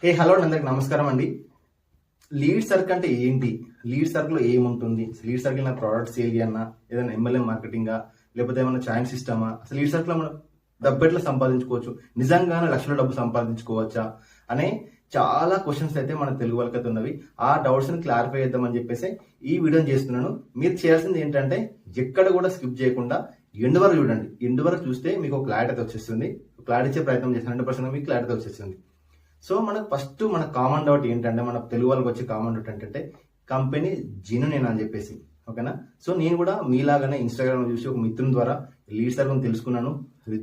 Hello అందరికి నమస్కారం అండి. లీడ్ సర్కిల్ అంటే ఏంటి, లీడ్ సర్కిల్ ఏముంటుంది, లీడ్ సర్కిల్ నా ప్రోడక్ట్ సేల్ చేయన్నా, ఏదైనా ఎంఎల్ఎం మార్కెటింగా, లేకపోతే ఏమైనా చాయిన్ సిస్టమా, అసలు లీడ్ సర్కిల్ మనం డబ్బు ఎట్లా సంపాదించుకోవచ్చు, నిజంగానే లక్షల డబ్బు సంపాదించుకోవచ్చా అనే చాలా క్వశ్చన్స్ అయితే మన తెలుగు వాళ్ళకైతే ఉన్నవి. ఆ డౌట్స్ ని క్లారిఫై చేద్దామని చెప్పేసి ఈ వీడియోని చేస్తున్నాను. మీరు చేయాల్సింది ఏంటంటే ఎక్కడ కూడా స్కిప్ చేయకుండా ఎండ్ వరకు చూడండి. ఎండ్ వరకు చూస్తే మీకు క్లారిటీ అయితే వచ్చేస్తుంది. క్లారిటీ ఇచ్చే ప్రయత్నం చేస్తాను, 100% మీకు క్లారిటీ వచ్చేస్తుంది. సో మనకు ఫస్ట్ మన కామన్ డౌట్ ఏంటంటే, మన తెలుగు వాళ్ళకి వచ్చే కామన్ డౌట్ ఏంటంటే కంపెనీ జెన్యూన్ అని చెప్పేసి. ఓకేనా? సో నేను కూడా మీలాగానే ఇన్స్టాగ్రామ్ చూసి ఒక మిత్రుని ద్వారా లీడ్ సర్కిల్ తెలుసుకున్నాను.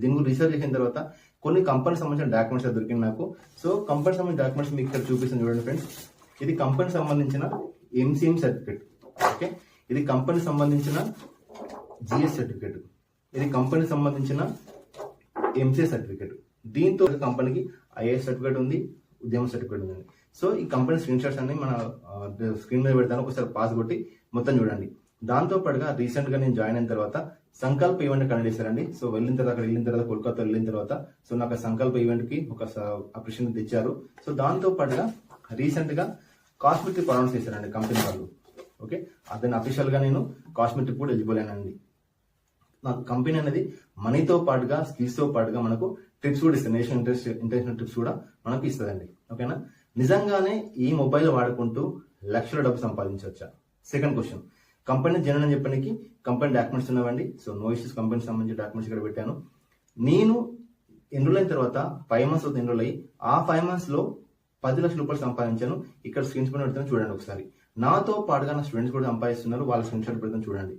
దీని గురించి రీసెర్చ్ చేసిన తర్వాత కొన్ని కంపెనీ సంబంధించిన డాక్యుమెంట్స్ దొరికింది నాకు. సో కంపెనీ సంబంధించిన డాక్యుమెంట్స్ మీకు ఇక్కడ చూపిస్తాను చూడండి ఫ్రెండ్స్. ఇది కంపెనీ సంబంధించిన ఎంసీఎం సర్టిఫికేట్. ఓకే, ఇది కంపెనీ సంబంధించిన జిఎస్ సర్టిఫికేట్, ఇది కంపెనీ సంబంధించిన ఎంసీఏ సర్టిఫికేట్. దీంతో కంపెనీకి ఐఏఎస్ సర్టిఫికేట్ ఉంది, ఉద్యమ సర్టిఫికేట్ ఉంది. సో ఈ కంపెనీ స్క్రీన్ షాట్స్ అన్ని మన స్క్రీన్ మీద పెడతాను, ఒకసారి పాస్ కొట్టి మొత్తం చూడండి. దాంతో పాటుగా రీసెంట్ గా నేను జాయిన్ అయిన తర్వాత సంకల్ప ఈవెంట్ కండక్ట్ చేశారండి. సో వెళ్ళిన తర్వాత అక్కడ వెళ్ళిన తర్వాత కోల్కతా వెళ్ళిన తర్వాత సో నాకు సంకల్ప ఈవెంట్ కి ఒక అప్రిషియేషన్ తెచ్చారు. సో దాంతో పాటుగా రీసెంట్ గా కాస్మెటిక్ అనౌన్స్ చేశారండి కంపెనీ వాళ్ళు. ఓకే, అతను అఫీషియల్ గా నేను కాస్మెటిక్ కూడా ఎలిజిబుల్ అయినండి. నాకు కంపెనీ అనేది మనీతో పాటుగా స్కిల్స్ తో పాటుగా మనకు ట్రిప్స్ కూడా ఇస్తుంది, ఇంటర్నేషనల్ ట్రిప్స్ కూడా మనకు ఇస్తుందండి. ఓకేనా? నిజంగానే ఈ మొబైల్ వాడుకుంటూ లక్షల డబ్బు సంపాదించవచ్చా? Second question. కంపెనీ జనరల్ అని చెప్పడానికి కంపెనీ డాక్యుమెంట్స్ ఉన్నవండి. సో నో ఇష్యూస్, కంపెనీ సంబంధించిన డాక్యుమెంట్స్ ఇక్కడ పెట్టాను. నేను ఎన్రోల్ అయిన తర్వాత 5 months ఎన్రోల్ అయ్యి ఆ 5 months లో 10 లక్షల రూపాయలు సంపాదించాను. ఇక్కడ స్క్రీన్ షాట్ పెడతాను చూడండి ఒకసారి. నాతో పాటుగా నా స్టూడెంట్స్ కూడా సంపాదిస్తున్నారు, వాళ్ళ స్క్రీన్ షాట్ పెడతాను చూడండి.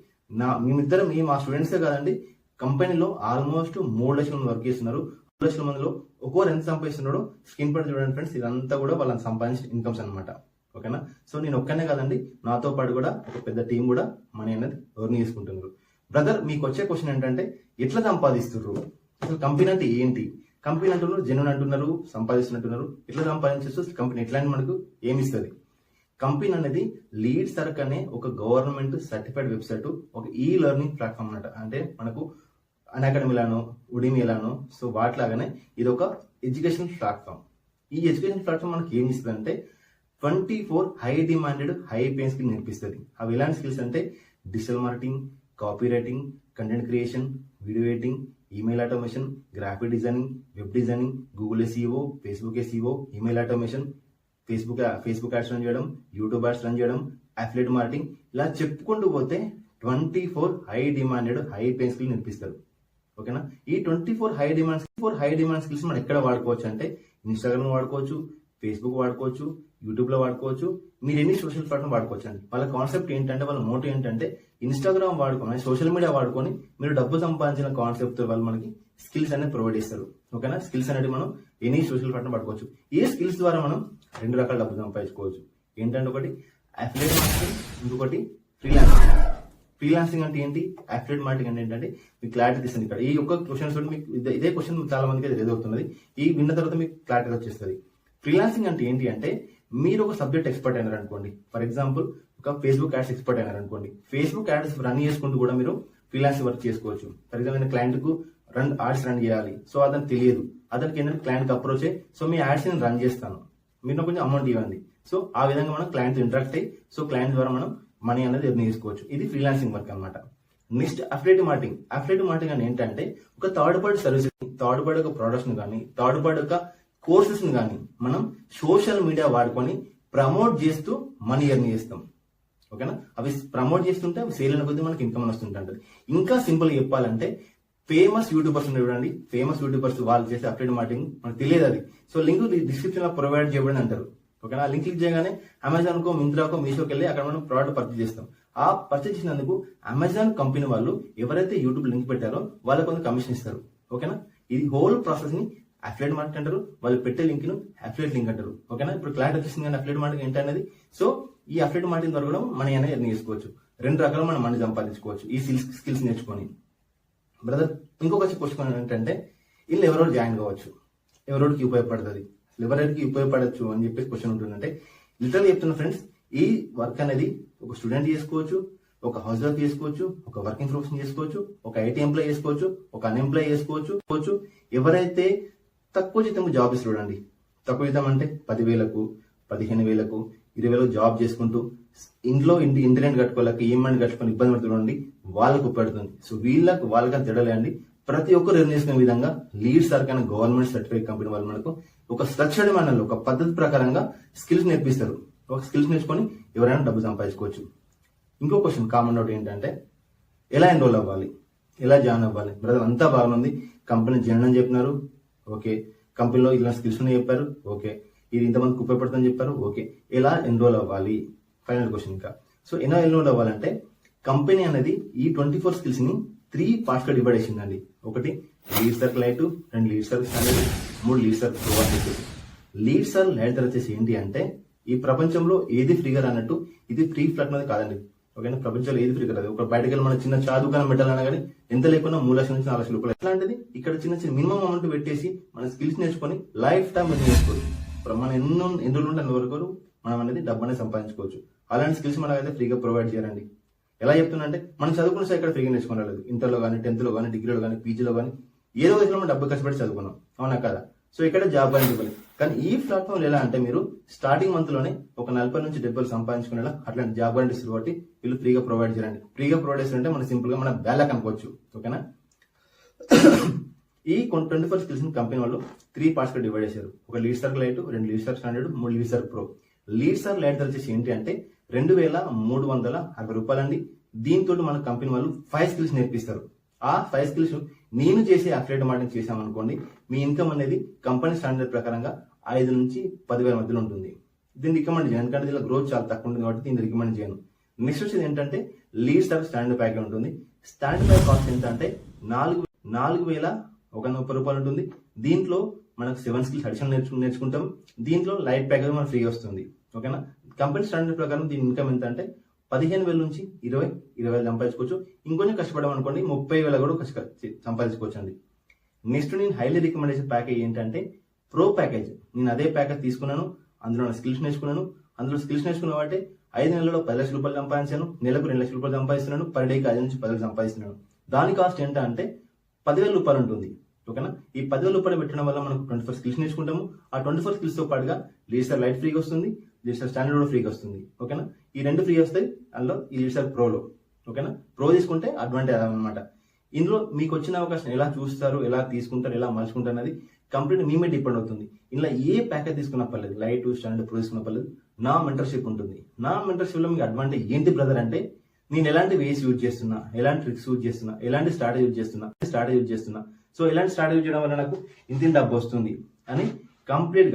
మేమిద్దరం మా స్టూడెంట్సే కాదండి, కంపెనీలో ఆల్మోస్ట్ 3 లక్షల మంది వర్క్ చేస్తున్నారు. 3 లక్షల మందిలో ఒక్కొక్కరు ఎంత సంపాదిస్తున్నాడో స్క్రీన్ పైన చూడండి ఫ్రెండ్స్. ఇదంతా కూడా వాళ్ళని సంపాదించిన ఇన్కమ్స్ అనమాట. ఓకేనా? సో నేను ఒక్కనే కాదండి, నాతో పాటు కూడా ఒక పెద్ద టీం కూడా మనీ అనేది ఎర్న్ చేసుకుంటున్నారు. బ్రదర్, మీకు వచ్చే క్వశ్చన్ ఏంటంటే ఎట్లా సంపాదిస్తున్నారు, అసలు కంపెనీ అంటే ఏంటి, కంపెనీ అంటున్నారు జెన్యూన్ అంటున్నారు సంపాదిస్తున్నట్టున్నారు, ఎట్లా సంపాదించచ్చు, కంపెనీ ఎట్లా మనకు ఏమిస్తుంది? కంపెనీ అనేది లీడ్ సర్కిల్ అనే ఒక గవర్నమెంట్ సర్టిఫైడ్ వెబ్సైట్, ఒక ఈ లెర్నింగ్ ప్లాట్ఫామ్ అన్నమాట. అంటే మనకు అన్అకాడమీలానో ఉడిమీలానో సో వాటిలాగానే ఇది ఒక ఎడ్యుకేషన్ ప్లాట్ఫామ్. ఈ ఎడ్యుకేషన్ ప్లాట్ఫామ్ మనకి ఏం ఇస్తుంది అంటే 24 high demanded high pay skill నేర్పిస్తుంది. అవి ఎలాంటి స్కిల్స్ అంటే digital marketing, copy writing, content creation, video editing, email automation, graphic designing, web designing, Google SEO, Facebook SEO, email automation, Facebook ads run చేయడం, YouTube ads run చేయడం, affiliate marketing, ఇలా చెప్పుకుంటూ పోతే 24 high demanded high pay skill నేర్పిస్తారు. ఓకేనా? ఈ 24 high demand skills మనం ఎక్కడ వాడుకోవచ్చు అంటే ఇన్స్టాగ్రామ్ వాడుకోవచ్చు, ఫేస్బుక్ వాడుకోవచ్చు, యూట్యూబ్ లో వాడుకోవచ్చు, మీరు ఎన్ని సోషల్ ప్లాట్ఫామ్ వాడుకోవచ్చు అండి. వాళ్ళ కాన్సెప్ట్ ఏంటంటే, వాళ్ళ మోటివ్ ఏంటంటే ఇన్స్టాగ్రామ్ వాడుకొని సోషల్ మీడియా వాడుకొని మీరు డబ్బు సంపాదించిన కాన్సెప్ట్ వాళ్ళు మనకి స్కిల్స్ అనేది ప్రొవైడ్ చేస్తారు. ఓకేనా? స్కిల్స్ అనేది మనం ఎనీ సోషల్ ప్లాట్ఫామ్ వాడుకోవచ్చు. ఈ స్కిల్స్ ద్వారా మనం 2 రకాల డబ్బు సంపాదించుకోవచ్చు. ఏంటంటే ఒకటి అఫిలియేట్ మార్కెటింగ్, ఇంకొకటి ఫ్రీలాన్సింగ్. ఫ్రీలాన్సింగ్ అంటే ఏంటి, అఫిలియేట్ మార్కెటింగ్ అంటే ఏంటంటే మీకు క్లారిటీ తీస్తుంది. ఇక్కడ ఈ ఒక్క క్వశ్చన్స్ మీకు ఇదే క్వశ్చన్ చాలా మందికి అది ఎదురవుతున్నది. ఈ విన్న తర్వాత మీకు క్లారిటీ వచ్చేస్తుంది. ఫ్రీలాన్సింగ్ అంటే ఏంటి అంటే, మీరు ఒక సబ్జెక్ట్ ఎక్స్పర్ట్ అయినారు అనుకోండి, ఫర్ ఎగ్జాంపుల్ ఒక ఫేస్బుక్ యాడ్స్ ఎక్స్పర్ట్ అయినారు అనుకోండి, ఫేస్బుక్ యాడ్స్ రన్ చేసుకుంటూ కూడా మీరు ఫ్రీలాన్సింగ్ వర్క్ చేసుకోవచ్చు. ఫర్ ఎగ్జాంపుల్ క్లయింట్ కు యాడ్స్ రన్ చేయాలి, సో అతనికి తెలియదు, అతనికి ఏంటంటే క్లయింట్ అప్రోచ్ అయ్యి సో మీ యాడ్స్ నేను రన్ చేస్తాను, మీరు కొంచెం అమౌంట్ ఇవ్వండి. సో ఆ విధంగా మనం క్లయింట్ ఇంటరాక్ట్ అయ్యి సో క్లయింట్ ద్వారా మనం మనీ అనేది ఎర్న్ చేసుకోవచ్చు. ఇది ఫ్రీలాన్సింగ్ వర్క్ అనమాట. Next affiliate marketing. Affiliate marketing అని ఏంటంటే ఒక third party service, third party ఒక ప్రొడక్ట్స్ ని కానీ, థర్డ్ పార్టీ ఒక కోర్సెస్ ని కానీ మనం సోషల్ మీడియా వాడుకొని ప్రమోట్ చేస్తూ మనీ ఎర్న్ చేస్తాం. ఓకేనా? అవి ప్రమోట్ చేస్తుంటే అవి సేల్ అయిన కొద్దీ మనకి ఇన్కమ్ వస్తుంటుంది. ఇంకా సింపుల్ చెప్పాలంటే ఫేమస్ యూట్యూబర్స్ చూడండి, ఫేమస్ యూట్యూబర్స్ వాళ్ళు చేసే అఫిలియేట్ మార్కెటింగ్ మనకు తెలియదు అది. సో లింక్ డిస్క్రిప్షన్ లో ప్రొవైడ్ చేయబడి అంటారు. ఓకేనా? లింక్ క్లిక్ చేయగానే అమెజాన్ కో, మింత్రాకో, మీషోకి వెళ్ళి అక్కడ మనం ప్రోడక్ట్ పర్చేజ్ చేస్తాం. ఆ పర్చేజ్ చేసినందుకు అమెజాన్ కంపెనీ వాళ్ళు ఎవరైతే యూట్యూబ్ లింక్ పెట్టారో వాళ్ళకి కొంత కమిషన్ ఇస్తారు. ఓకేనా? ఈ హోల్ ప్రాసెస్ ని అఫిలియేట్ మార్కెట్ అంటారు. వాళ్ళు పెట్టే లింక్ ను అఫిలియేట్ లింక్ అంటారు. ఓకేనా? ఇప్పుడు క్లారిటీ వచ్చేసింది కానీ అఫిలియేట్ మార్కెట్ ఏంటి అనేది. సో ఈ అఫిలియేట్ మార్కెటింగ్ ద్వారా కూడా మనీ అనేది ఎర్న్ చేసుకోవచ్చు. 2 రకాలు మనం మనీ సంపాదించుకోవచ్చు ఈ స్కిల్స్ నేర్చుకొని. బ్రదర్, ఇంకొక క్వశ్చన్ ఏంటంటే వీళ్ళు ఎవరెవరు జాయిన్ కావచ్చు, ఎవరెవరికి ఉపయోగపడుతుంది, ఎవరికి ఉపయోగపడచ్చు అని చెప్పేసి క్వశ్చన్ ఉంటుందంటే లిటరల్ చెప్తున్నా ఫ్రెండ్స్, ఈ వర్క్ అనేది ఒక స్టూడెంట్ చేసుకోవచ్చు, ఒక హౌస్ వైఫ్ చేసుకోవచ్చు, ఒక వర్కింగ్ ప్రొఫెషన్ చేసుకోవచ్చు, ఒక ఐటీ ఎంప్లాయ్ చేసుకోవచ్చు, ఒక అన్ఎంప్లాయ్ చేసుకోవచ్చు. ఎవరైతే తక్కువ జీతం జాబ్ ఇస్తారు చూడండి, తక్కువ జీతం అంటే 10,000కు 15,000కు 20,000 జాబ్ చేసుకుంటూ ఇంట్లో ఇంటర్నెట్ కట్టుకోలేక ఈఎంఐ కట్టుకొని ఇబ్బంది పడుతుండండి, వాళ్ళకు ఉపయోగపడుతుంది. సో వాళ్ళకని తిడలేండి. ప్రతి ఒక్కరు నిర్ణయించుకునే విధంగా లీడ్ సర్క్ అనే గవర్నమెంట్ సర్టిఫికేట్ కంపెనీ వాళ్ళు మనకు ఒక స్ట్రక్చర్డ్ మేనర్లో ఒక పద్ధతి ప్రకారంగా స్కిల్స్ నేర్పిస్తారు. ఒక స్కిల్స్ నేర్చుకొని ఎవరైనా డబ్బు సంపాదించుకోవచ్చు. ఇంకో క్వశ్చన్ కామన్ డౌట్ ఏంటంటే ఎలా ఎన్రోల్ అవ్వాలి, ఎలా జాయిన్ అవ్వాలి? బ్రదర్ అంతా బాగుంది, కంపెనీ జాయిన్ అని చెప్పినారు, ఓకే. కంపెనీలో ఇలా స్కిల్స్ ఉన్నాయి చెప్పారు, ఓకే. ఇది ఇంతమందికి ఉపయోగపడుతుందని చెప్పారు, ఓకే. ఎలా ఎన్రోల్ అవ్వాలి? ఫైనల్ క్వశ్చన్ ఇంకా. సో ఎలా ఎన్రోల్ అవ్వాలంటే కంపెనీ అనేది ఈ 24 స్కిల్స్ ని 3 పార్ట్స్ గా డివైడ్ చేసిందండి. ఒకటి లీడ్ సర్క్ లైట్, 2 లీడ్ సర్క్ స్టాండర్డ్, 3 లీడ్ సర్క్ ప్రో అని చెప్పేసి. లీడ్ సర్క్ లైట్ వచ్చేసి ఏంటి అంటే ఈ ప్రపంచంలో ఏది ఫ్రీగా అన్నట్టు ఇది ఫ్రీ ఫ్లాట్ అనేది కాదండి, ఓకేనా. ప్రపంచంలో ఏది ఫ్రీగా రాదు. ఒక బయటకు వెళ్ళి మన చిన్న చదువుకాలం పెట్టాలన్నా కానీ ఎంత లేకున్నా 3 లక్షల నుంచి 4 లక్షల రూపాయలు. ఎట్లాంటిది ఇక్కడ చిన్న చిన్న మినిమం అమౌంట్ పెట్టేసి మన స్కిల్స్ నేర్చుకొని లైఫ్ టైం అది నేర్చుకోవచ్చు. మనం ఎన్ని రోజులు ఉంటే అన్ని వరకు మనం అనేది డబ్బు అనేది సంపాదించుకోవచ్చు. అలాంటి స్కిల్స్ మనకైతే ఫ్రీగా ప్రొవైడ్ చేయాలండి. ఎలా చెప్తున్నా అంటే మనం చదువుకున్న సార్ ఇక్కడ ఫ్రీగా నేర్చుకోలేదు. ఇంటర్లో కానీ 10th లో కానీ డిగ్రీలో కానీ పీజీలో కానీ ఏదో విధంగా మనం డబ్బు కష్టపడి చదువుకున్నాం, అవునా కదా. సో ఇక్కడ జాబ్ అనేది ఇవ్వాలి. కానీ ఈ ప్లాట్ఫామ్ ఎలా అంటే మీరు స్టార్టింగ్ మంత్ లోనే ఒక 40 నుంచి 70 సంపాదించుకునేలా అట్లాంటి జాబ్ గ్యారెంటీ ఇస్తారు. కాబట్టి వీళ్ళు ఫ్రీగా ప్రొవైడ్ చేయండి. ఫ్రీగా ప్రొవైడ్ చేస్తారంటే మనం సింపుల్ గా మన బ్యాలక్ అనుకోవచ్చు, ఓకేనా. ఈ 24 స్కిల్స్ ని కంపెనీ వాళ్ళు 3 పార్ట్స్ గా డివైడ్ చేశారు. ఒక లీడ్ సర్క్ లైట్, 2 లీడ్ సర్క్ స్టాండర్డ్, 3 లీడ్ సర్క్ ప్రో. లీడ్ సర్క్ లైట్ వచ్చేసి ఏంటి అంటే 2,360 రూపాయలండి. దీంతో మన కంపెనీ వాళ్ళు 5 స్కిల్స్ నేర్పిస్తారు. ఆ 5 స్కిల్స్ నేను చేసే అఫిలియేట్ మార్కెటింగ్ చేసామనుకోండి, మీ ఇన్కమ్ అనేది కంపెనీ స్టాండర్డ్ ప్రకారంగా 5 నుంచి 10,000 మధ్యలో ఉంటుంది. దీన్ని రికమెండ్ చేయను, ఎందుకంటే దీనిలో గ్రోత్ చాలా తక్కువ ఉంటుంది కాబట్టి దీన్ని రికమెండ్ చేయను. నెక్స్ట్ వచ్చేది ఏంటంటే లీడ్ సర్క్ స్టాండర్డ్ ప్యాక్ ఉంటుంది. స్టాండర్డ్ ప్యాక్ కాస్ట్ ఎంత అంటే 4,130 రూపాయలు ఉంటుంది. దీంట్లో మనకు 7 స్కిల్స్ అడిషనల్ నేర్చుకుంటాం. దీంట్లో లైట్ ప్యాకేజ్ మనకు ఫ్రీ వస్తుంది, ఓకేనా. కంపెనీ స్టాండర్డ్ ప్రకారం దీని ఇన్కమ్ ఎంత అంటే 15,000 నుంచి 20,000 సంపాదించుకోవచ్చు. ఇంకొంచెం కష్టపడడం అనుకోండి 30,000 కూడా సంపాదించుకోవచ్చు అండి. నెక్స్ట్ నేను హైలీ రికమెండ్ చేసే ప్యాకేజ్ ఏంటంటే ప్రో ప్యాకేజ్. నేను అదే ప్యాకేజ్ తీసుకున్నాను, అందులో స్కిల్స్ నేర్చుకున్నాను. అందులో స్కిల్స్ నేర్చుకున్న వాటి 5 నెలల్లో 10 లక్షల రూపాయలు సంపాదించాను, నెలకు 2 లక్షల రూపాయలు సంపాదిస్తున్నాను, పర్ డేకి 5 నుంచి 10 సంపాదిస్తున్నాను. దాని కాస్ట్ ఎంత అంటే 10,000 రూపాయలు ఉంటుంది, ఓకేనా. ఈ 10,000 రూపాయలు పెట్టడం వల్ల మనం 24 స్కిల్స్ నేర్చుకుంటాము. ఆ 24 స్కిల్స్ తో పాటుగా లీడ్ లైట్ ఫ్రీగా వస్తుంది, లీడ్ స్టాండర్డ్ కూడా ఫ్రీగా వస్తుంది, ఓకేనా. ఈ 2 ఫ్రీ వస్తాయి అందులో ఈ లీడ్ ప్రోలో, ఓకేనా. ప్రో తీసుకుంటే అడ్వాంటేజ్ అనమాట. ఇందులో మీకు వచ్చిన అవకాశం ఎలా చూస్తారు, ఎలా తీసుకుంటారు, ఎలా మలుచుకుంటారు అనేది కంప్లీట్ మీ మీద డిపెండ్ అవుతుంది. ఇలా ఏ ప్యాకేజ్ తీసుకున్న పర్లేదు, లైట్ స్టాండర్డ్ ప్రో తీసుకున్న పర్లేదు, నా మెంటర్షిప్ ఉంటుంది. నా మెంటర్షిప్ లో మీకు అడ్వాంటేజ్ ఏంటి బ్రదర్ అంటే నేను ఎలాంటి వేస్ యూజ్ చేస్తున్నా, ఎలాంటి ట్రిక్స్ యూజ్ చేస్తున్నా, ఎలాంటి స్ట్రాటజీ యూజ్ చేస్తున్నా. సో ఎలాంటి స్ట్రాటజీ యూజ్ చేయడం వల్ల నాకు ఇంత డబ్బు వస్తుంది అని కంప్లీట్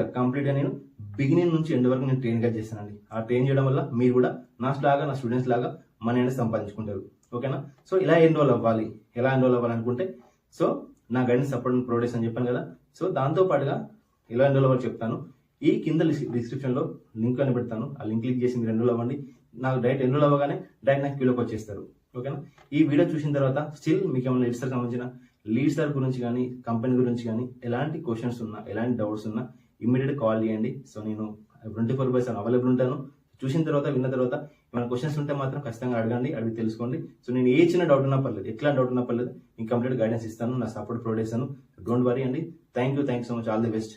గా నేను బిగినింగ్ నుంచి ఎండ్ వరకు నేను ట్రైన్ గా చేస్తానండి. ఆ ట్రైన్ చేయడం వల్ల మీరు కూడా నా స్టూడెంట్స్ లాగా మనీ అనేది సంపాదించుకుంటారు, ఓకేనా. సో ఇలా ఎన్రోల్ అవ్వాలి అనుకుంటే సో నా గైడెన్స్ సపోర్ట్ ప్రొవైడ్ అని చెప్పాను కదా. సో దాంతో పాటుగా ఎలా ఎన్రోల్ అవ్వాలి చెప్తాను. ఈ కింద డిస్క్రిప్షన్ లో లింక్ అని పెడతాను. ఆ లింక్ క్లిక్ చేసి మీరు ఎన్రోల్ అవ్వండి. నాకు డైరెక్ట్ ఎన్రోల్ అవ్వగానే డైరెక్ట్ నాకు క్యూలోకి వచ్చేస్తారు, ఓకేనా. ఈ వీడియో చూసిన తర్వాత స్టిల్ మీకు ఏమైనా లీడ్ సర్క్ సంబంధించిన లీడ్ సర్క్ గురించి కానీ కంపెనీ గురించి కానీ ఎలాంటి క్వశ్చన్స్ ఉన్నా, ఎలాంటి డౌట్స్ ఉన్నా ఇమ్మీడియట్ కాల్ చేయండి. సో నేను 24/7 అవైలబుల్ ఉంటాను. చూసిన తర్వాత విన్న తర్వాత ఏమైనా క్వశ్చన్స్ ఉంటే మాత్రం ఖచ్చితంగా అడిగి తెలుసుకోండి. సో నేను ఏ చిన్న డౌట్ ఉన్నా పర్లేదు, ఎట్లా డౌట్ ఉన్నా పర్లేదు, నేను కంప్లీట్ గైడెన్స్ ఇస్తాను, నా సపోర్ట్ ప్రొవైడ్ చేస్తాను. డోంట్ వరీ అండి. Thank you so much. All the best.